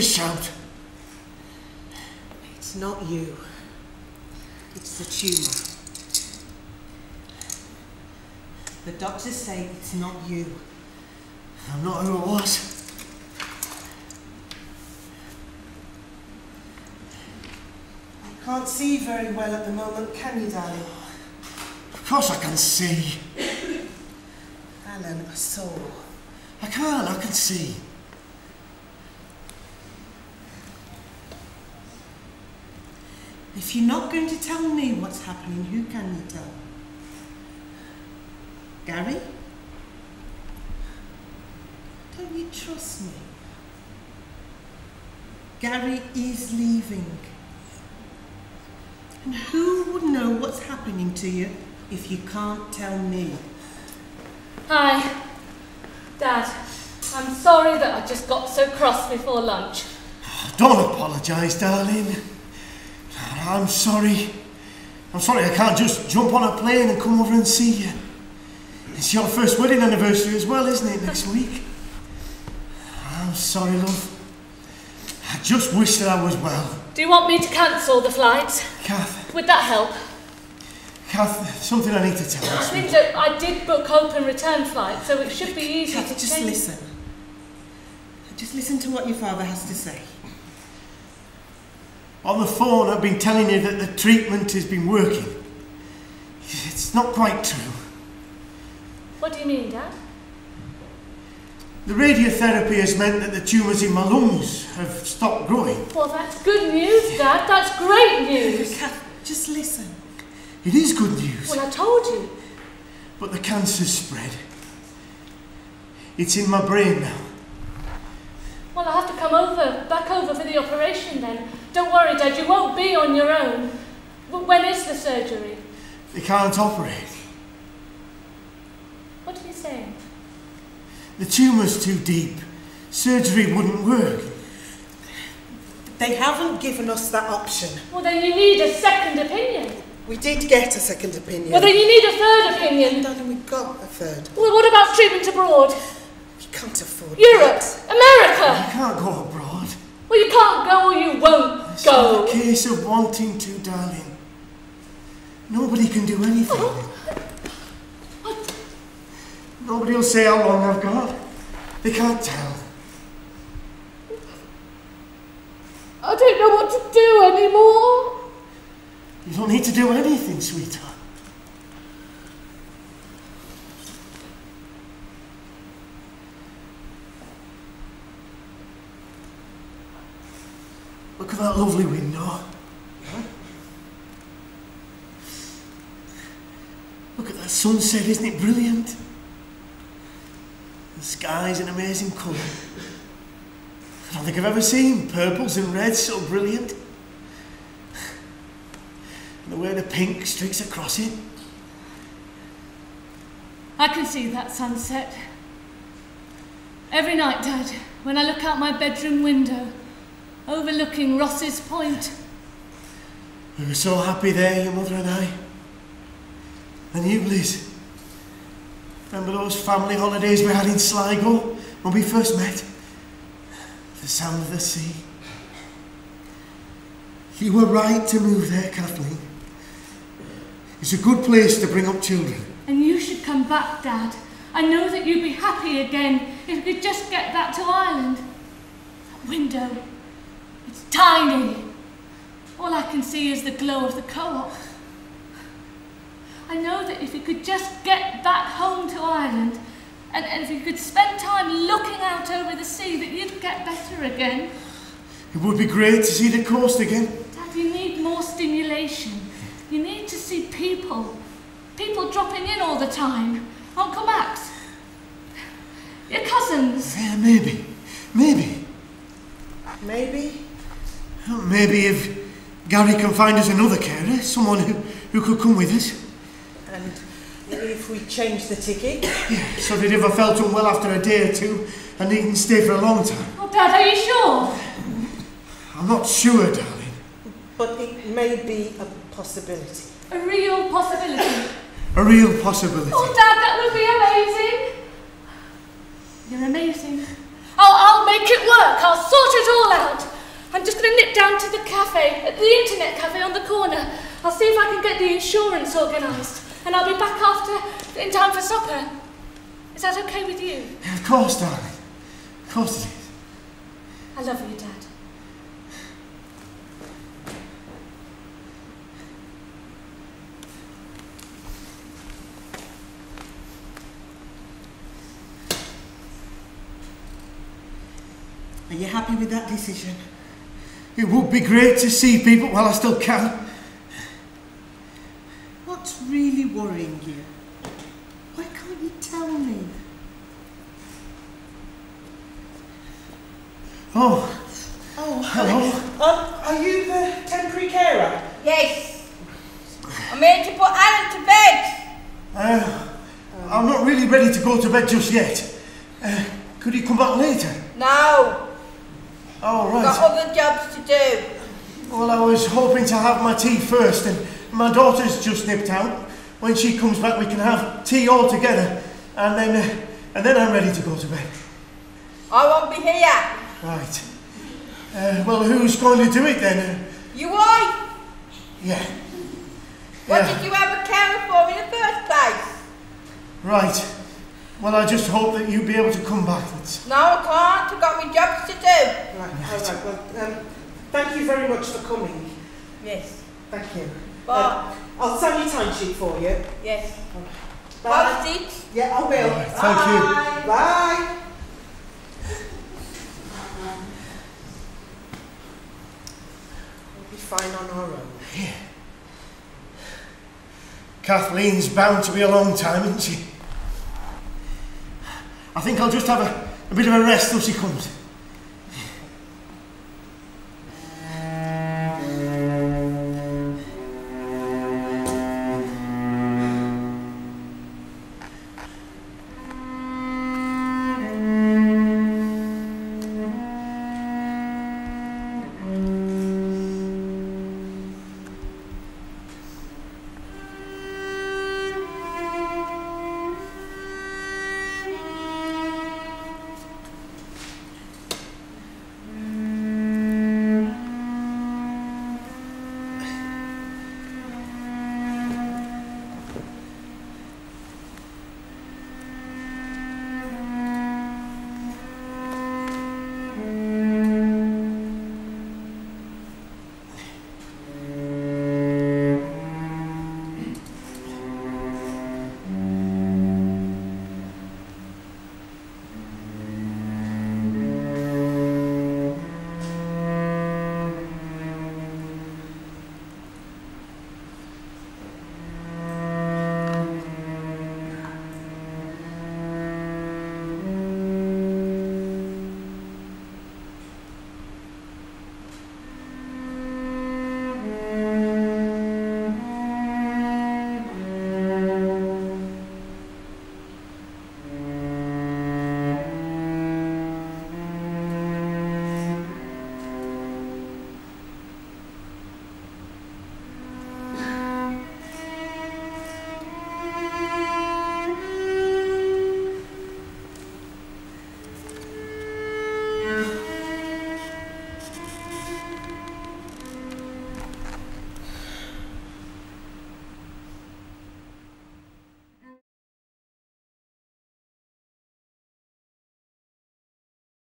to shout. It's not you. It's the tumour. The doctors say it's not you. I'm not who I was. You can't see very well at the moment, can you, darling? Of course I can see. Alan, I saw. I can see. If you're not going to tell me what's happening, who can you tell? Gary? Don't you trust me? Gary is leaving. And who would know what's happening to you if you can't tell me? Hi. Dad, I'm sorry that I just got so cross before lunch. Don't apologise, darling. I'm sorry. I'm sorry I can't just jump on a plane and come over and see you. It's your first wedding anniversary as well, isn't it, next week? I'm sorry, love. I just wish that I was well. Do you want me to cancel the flights? Kath. Would that help? Kath, something I need to tell you. I think that I did book open return flights, so it should be easy Kath, to just change. listen. Just listen to what your father has to say. On the phone, I've been telling you that the treatment has been working. It's not quite true. What do you mean, Dad? The radiotherapy has meant that the tumours in my lungs have stopped growing. Well, that's good news, Dad. That's great news. Kath, just listen. It is good news. Well, I told you. But the cancer's spread. It's in my brain now. Well, I'll have to come back over for the operation then. Don't worry, Dad, you won't be on your own. When is the surgery? They can't operate. What are you saying? The tumour's too deep. Surgery wouldn't work. They haven't given us that option. Well, then you need a second opinion. We did get a second opinion. Well, then you need a third opinion. Darling, we got a third. Well, what about treatment abroad? We can't afford Europe, that. America. I can't go abroad. Well, you can't go or you won't It's go. not a case of wanting to, darling. Nobody can do anything. Nobody will say how long I've got. They can't tell. I don't know what to do anymore. You don't need to do anything, sweetheart. Look at that lovely window. Look at that sunset, isn't it brilliant? The sky's an amazing colour. I don't think I've ever seen purples and reds so brilliant. And the way the pink streaks across it. I can see that sunset. Every night, Dad, when I look out my bedroom window, overlooking Ross's Point. We were so happy there, your mother and I. And you, Liz. Remember those family holidays we had in Sligo when we first met? The sound of the sea. You were right to move there, Kathleen. It's a good place to bring up children. And you should come back, Dad. I know that you'd be happy again if we could just get back to Ireland. That window, it's tiny. All I can see is the glow of the co-op. I know that if you could just get back home to Ireland, and if you could spend time looking out over the sea, that you'd get better again. It would be great to see the coast again. Dad, you need more stimulation. You need to see people. People dropping in all the time. Uncle Max. Your cousins. Yeah, maybe. Maybe. Maybe? Well, maybe if Gary can find us another carer, someone who could come with us. And if we change the ticket? Yeah, so that if I felt unwell after a day or two, I needn't stay for a long time. Oh, Dad, are you sure? I'm not sure, darling. But it may be a possibility. A real possibility. A real possibility. Oh, Dad, that would be amazing. You're amazing. I'll make it work. I'll sort it all out. I'm just going to nip down to the cafe, the internet cafe on the corner. I'll see if I can get the insurance organised. And I'll be back after, in time for supper. Is that okay with you? Of course, darling. Of course it is. I love you, Dad. Are you happy with that decision? It would be great to see people while I still can. What's really worrying you? Why can't you tell me? Oh, hello. Are you the temporary carer? Yes. I'm here to put Alan to bed. I'm not really ready to go to bed just yet. Could you come back later? No. Oh, right. Got other jobs to do. Well, I was hoping to have my tea first, and my daughter's just nipped out. When she comes back, we can have tea all together, and then I'm ready to go to bed. I won't be here. Right. Well, who's going to do it then? Your wife. Yeah. What did you have a carer for in the first place? Right. Well, I just hope that you'll be able to come back. No, I can't. I've got my jobs to do. Right, alright, well, thank you very much for coming. Yes. Thank you. Bye. I'll sign your timesheet for you. Yes. Bye. Post it. Yeah, I will. Right, thank you. Bye. We'll be fine on our own. Yeah. Kathleen's bound to be a long time, isn't she? I think I'll just have a bit of a rest till she comes.